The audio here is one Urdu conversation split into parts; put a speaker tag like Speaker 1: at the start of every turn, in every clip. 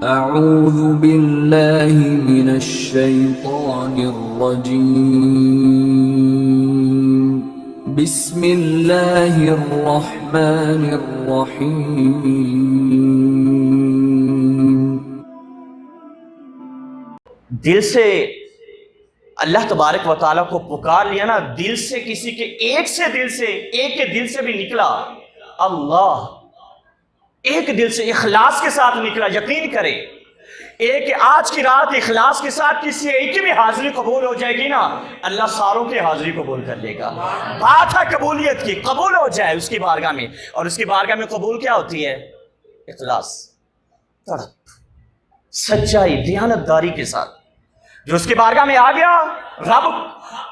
Speaker 1: اعوذ باللہ من الشیطان الرجیم بسم اللہ الرحمن الرحیم۔
Speaker 2: دل سے اللہ تبارک و تعالیٰ کو پکار لیا نا، دل سے کسی کے ایک کے دل سے بھی نکلا اللہ، ایک دل سے اخلاص کے ساتھ نکلا، یقین کرے ایک آج کی رات اخلاص کے ساتھ کسی ایک کی بھی حاضری قبول ہو جائے گی نا، اللہ ساروں کی حاضری قبول کر لے گا۔ بات ہے قبولیت کی، قبول ہو جائے اس کی بارگاہ میں، اور اس کی بارگاہ میں قبول کیا ہوتی ہے؟ اخلاص، تڑپ، سچائی، دیانتداری کے ساتھ۔ جو اس کی بارگاہ میں آ گیا رب،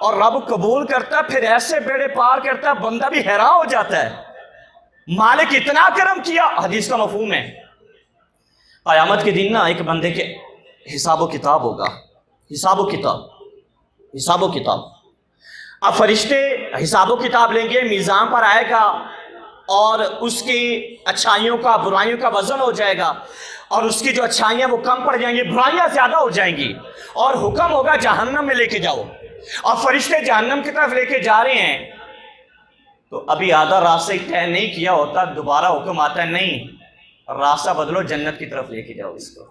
Speaker 2: اور رب قبول کرتا، پھر ایسے بیڑے پار کرتا بندہ بھی حیران ہو جاتا ہے، مالک اتنا کرم کیا۔ حدیث کا مفہوم ہے قیامت کے دن نا ایک بندے کے حساب و کتاب ہوگا، حساب و کتاب۔ اب فرشتے حساب و کتاب لیں گے، میزان پر آئے گا اور اس کی اچھائیوں کا برائیوں کا وزن ہو جائے گا، اور اس کی جو اچھائیاں وہ کم پڑ جائیں گی، برائیاں زیادہ ہو جائیں گی، اور حکم ہوگا جہنم میں لے کے جاؤ، اور فرشتے جہنم کی طرف لے کے جا رہے ہیں تو ابھی آدھا راستہ طے نہیں کیا ہوتا، دوبارہ حکم آتا ہے نہیں راستہ بدلو، جنت کی طرف لے کے جاؤ اس کو۔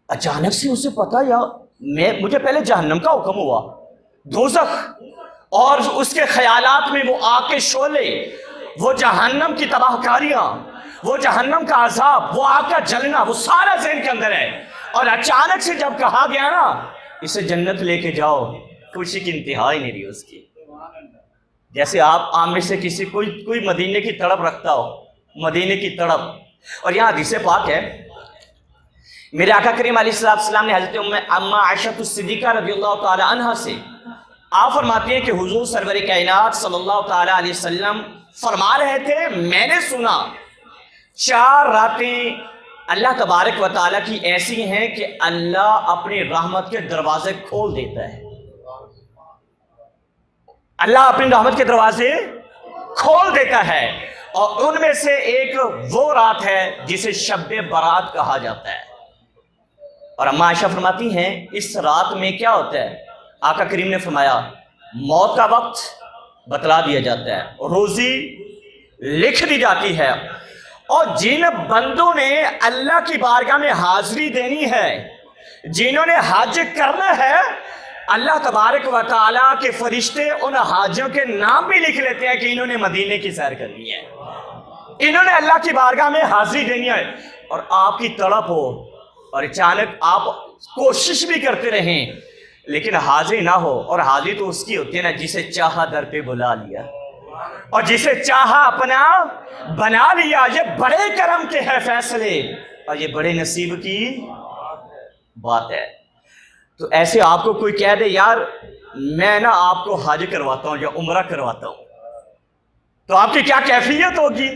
Speaker 2: اچانک سے اسے پتا یا مجھے پہلے جہنم کا حکم ہوا، دوزخ اور اس کے خیالات میں وہ آگ کے شعلے، وہ جہنم کی تباہ کاریاں، وہ جہنم کا عذاب، وہ آگ کا جلنا، وہ سارا ذہن کے اندر ہے، اور اچانک سے جب کہا گیا نا اسے جنت لے کے جاؤ، خوشی کی انتہا ہی نہیں رہی اس کی۔ جیسے آپ میں سے کسی کوئی مدینے کی تڑپ رکھتا ہو، مدینے کی تڑپ۔ اور یہاں حدیث پاک ہے، میرے آقا کریم علیہ السلام نے حضرت اماں عائشہ الصدیقہ رضی اللہ تعالی عنہ سے آپ فرماتی ہیں کہ حضور سرور کائنات صلی اللہ تعالی علیہ وسلم فرما رہے تھے، میں نے سنا 4 راتیں اللہ تبارک و تعالیٰ کی ایسی ہیں کہ اللہ اپنی رحمت کے دروازے کھول دیتا ہے، اللہ اپنی رحمت کے دروازے کھول دیتا ہے، اور ان میں سے ایک وہ رات ہے جسے شب برات کہا جاتا ہے۔ اور اماں عائشہ فرماتی ہیں اس رات میں کیا ہوتا ہے؟ آقا کریم نے فرمایا موت کا وقت بتلا دیا جاتا ہے، روزی لکھ دی جاتی ہے، اور جن بندوں نے اللہ کی بارگاہ میں حاضری دینی ہے، جنہوں نے حج کرنا ہے، اللہ تبارک و تعالیٰ کے فرشتے ان حاجیوں کے نام بھی لکھ لیتے ہیں کہ انہوں نے مدینے کی سیر کرنی ہے، انہوں نے اللہ کی بارگاہ میں حاضری دینی ہے۔ اور آپ کی تڑپ ہو اور اچانک آپ کوشش بھی کرتے رہیں لیکن حاضری نہ ہو، اور حاضری تو اس کی ہوتی ہے نا جسے چاہا در پہ بلا لیا، اور جسے چاہا اپنا بنا لیا۔ یہ بڑے کرم کے ہے فیصلے، اور یہ بڑے نصیب کی بات ہے۔ تو ایسے آپ کو کوئی کہہ دے یار میں نا آپ کو حج کرواتا ہوں یا عمرہ کرواتا ہوں، تو آپ کی کیا کیفیت ہوگی؟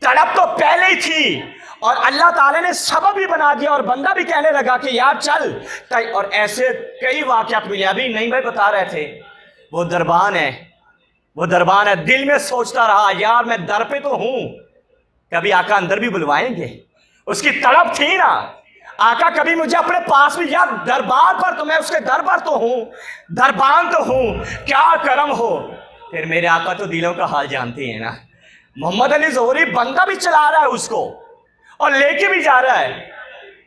Speaker 2: تڑپ تو پہلے ہی تھی، اور اللہ تعالیٰ نے سبب بھی بنا دیا، اور بندہ بھی کہنے لگا کہ یار چل، اور ایسے کئی واقعات ملے۔ ابھی نہیں بھائی بتا رہے تھے وہ دربان ہے، دل میں سوچتا رہا یار میں در پہ تو ہوں، کبھی آقا اندر بھی بلوائیں گے، اس کی تڑپ تھی نا، آقا کبھی مجھے اپنے پاس بھی، یار دربار پر تو میں اس کے در پر تو ہوں، دربان تو ہوں، کیا کرم ہو۔ پھر میرے آقا تو دلوں کا حال جانتے ہیں نا، محمد علی ظہوری بندہ بھی چلا رہا ہے اس کو اور لے کے بھی جا رہا ہے،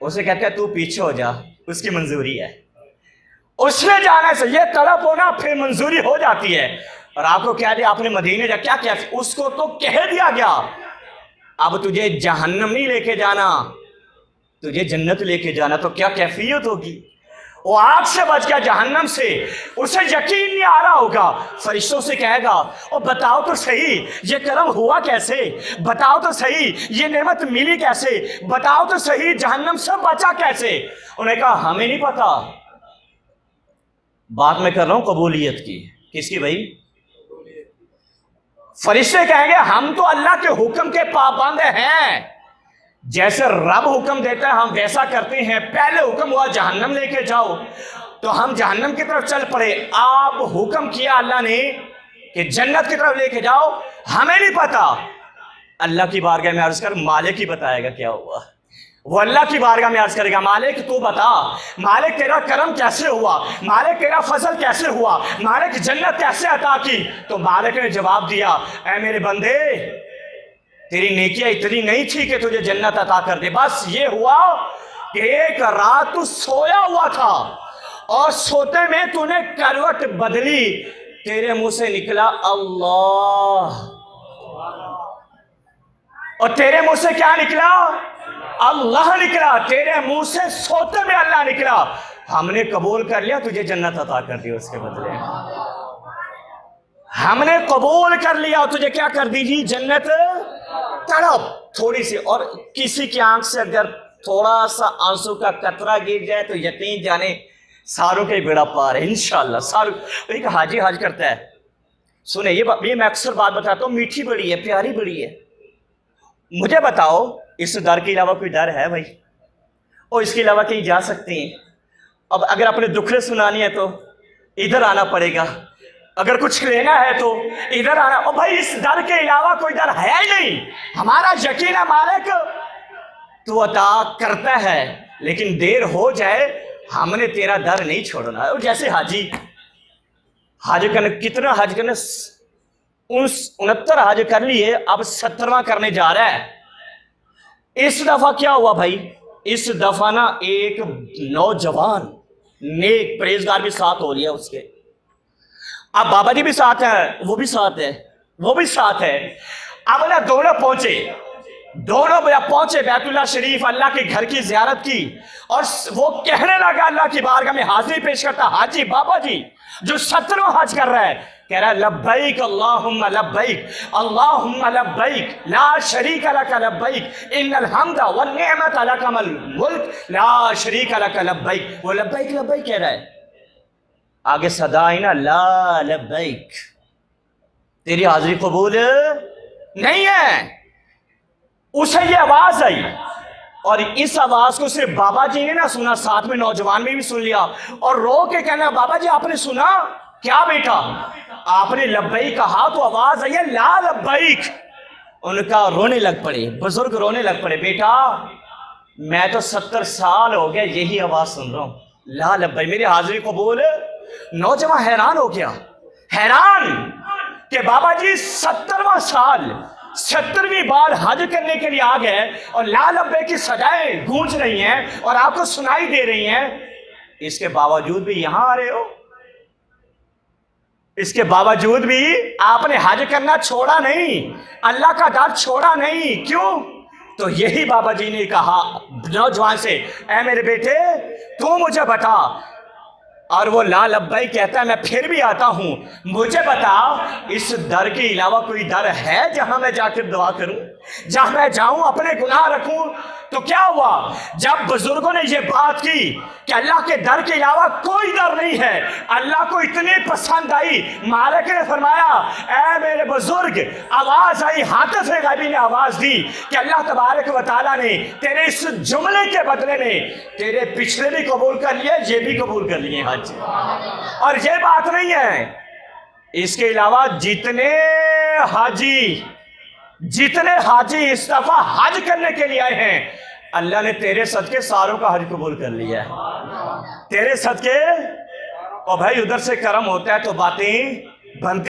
Speaker 2: اسے کہتا ہے تو پیچھے ہو جا، اس کی منظوری ہے، اس نے جانا ہے، یہ طلب ہونا پھر منظوری ہو جاتی ہے۔ اور آپ کو کہہ دیا آپ نے مدینے جا، کیا کیا اس کو تو کہہ دیا گیا اب تجھے جہنم نہیں لے کے جانا، تجھے جنت لے کے جانا، تو کیا کیفیت ہوگی؟ وہ آگ سے بچ گیا، جہنم سے، اسے یقین نہیں آ رہا ہوگا، فرشتوں سے کہے گا اور بتاؤ تو صحیح یہ کرم ہوا کیسے، بتاؤ تو صحیح یہ نعمت ملی کیسے، بتاؤ تو صحیح جہنم سے بچا کیسے۔ انہوں نے کہا ہمیں نہیں پتا۔ بات میں کر رہا ہوں قبولیت کی، کس کی بھائی؟ فرشتے کہیں گے ہم تو اللہ کے حکم کے پابند ہیں، جیسے رب حکم دیتا ہے ہم ویسا کرتے ہیں۔ پہلے حکم ہوا جہنم لے کے جاؤ تو ہم جہنم کی طرف چل پڑے، آپ حکم کیا اللہ نے کہ جنت کی طرف لے کے جاؤ، ہمیں نہیں پتا۔ اللہ کی بارگاہ میں عرض کر مالک ہی بتائے گا کیا ہوا۔ وہ اللہ کی بارگاہ میں عرض کرے گا مالک تو بتا، مالک تیرا کرم کیسے ہوا، مالک تیرا فضل کیسے ہوا، مالک جنت کیسے عطا کی؟ تو مالک نے جواب دیا اے میرے بندے تیری نیکیاں اتنی نہیں تھی کہ تجھے جنت عطا کر دے، بس یہ ہوا کہ ایک رات تو سویا ہوا تھا اور سوتے میں تو نے کروٹ بدلی، تیرے منہ سے نکلا اللہ، اور تیرے منہ سے کیا نکلا؟ اللہ نکلا، تیرے منہ سے سوتے میں اللہ نکلا، ہم نے قبول کر لیا تجھے جنت عطا کر دی، اس کے بدلے ہم نے قبول کر لیا تجھے کیا کر دی جی؟ جنت۔ تڑپ تھوڑی سی، اور کسی کی آنکھ سے اگر تھوڑا سا آنسو کا قطرہ گر جائے تو یقین جانے ساروں کے بیڑا پار ہے انشاءاللہ۔ ساروں ایک حاجی حج کرتا ہے، سنیں یہ میں اکثر بات بتاتا ہوں، میٹھی بڑی ہے، پیاری بڑی ہے، مجھے بتاؤ اس در کے علاوہ کوئی در ہے بھائی؟ اور اس کے علاوہ کہیں جا سکتے ہیں؟ اب اگر اپنے دکھڑے سنانی ہے تو ادھر آنا پڑے گا، اگر کچھ لینا ہے تو ادھر آنا، اور بھائی اس در کے علاوہ کوئی در ہے ہی نہیں، ہمارا یقین ہے مالک تو عطا کرتا ہے، لیکن دیر ہو جائے ہم نے تیرا در نہیں چھوڑنا ہے۔ اور جیسے حاجی حج کرنے، کتنا حج کرنے، 69 حج کر لیے، اب 70واں کرنے جا رہا ہے۔ اس دفعہ کیا ہوا بھائی؟ اس دفعہ نا ایک نوجوان نیک پرہیزگار بھی ساتھ ہو لیا اس کے، اب بابا جی بھی ساتھ ہیں، وہ بھی ساتھ ہے، وہ بھی ساتھ ہے، اب نا دونوں پہنچے بیت اللہ شریف، اللہ کے گھر کی زیارت کی، اور وہ کہنے لگا اللہ کی بارگاہ میں حاضری پیش کرتا، حاجی بابا جی جو 70واں حج کر رہا ہے، کہہ رہا ہے لبیک اللہم لبیک اللہم لبیک لا شریک لک لبیک ان الحمد والنعمت لک والملک لا شریک لک لبیک، وہ لبیک لبیک کہہ رہا ہے، آگے صدا آئی نا لا لبیک، تیری حاضری قبول نہیں ہے۔ اسے یہ آواز آئی، اور اس آواز کو صرف بابا جی نے نہ سنا، ساتھ میں نوجوان بھی سن لیا، اور رو کے کہنا بابا جی آپ نے سنا کیا بیٹا؟ آپ نے لبیک کہا تو آواز آئی ہے لا لبیک۔ ان کا رونے لگ پڑے، بزرگ رونے لگ پڑے، بیٹا میں تو 70 سال ہو گئے یہی آواز سن رہا ہوں، لا لبیک، میری حاضری قبول۔ نوجوان حیران ہو گیا، حیران کہ بابا جی 70واں سال 70ویں بار حج کرنے کے لیے آ گئے، اور لا لبیک کی صدائیں گونج رہی ہیں اور آپ کو سنائی دے رہی ہیں، اس کے باوجود بھی یہاں آ رہے ہو، اس کے باوجود بھی آپ نے حج کرنا چھوڑا نہیں، اللہ کا در چھوڑا نہیں، کیوں؟ تو یہی بابا جی نے کہا نوجوان سے، اے میرے بیٹے تو مجھے بتا، اور وہ لا لبیک کہتا ہے میں پھر بھی آتا ہوں، مجھے بتا اس در کے علاوہ کوئی در ہے جہاں میں جا کر دعا کروں، جہاں میں جاؤں اپنے گناہ رکھوں؟ تو کیا ہوا جب بزرگوں نے یہ بات کی کہ اللہ کے در کے علاوہ کوئی در نہیں ہے، اللہ کو اتنی پسند آئی، مالک نے فرمایا اے میرے بزرگ، آواز آئی، حاتف غیبی نے آواز دی کہ اللہ تبارک و تعالیٰ نے تیرے اس جملے کے بدلے میں تیرے پچھلے بھی قبول کر لیے، یہ بھی قبول کر لیے حج۔ اور یہ بات نہیں ہے، اس کے علاوہ جتنے حاجی اس دفعہ حج کرنے کے لیے آئے ہیں، اللہ نے تیرے صدقے ساروں کا حج قبول کر لیا ہے، تیرے صدقے۔ اور بھائی ادھر سے کرم ہوتا ہے تو باتیں بنتی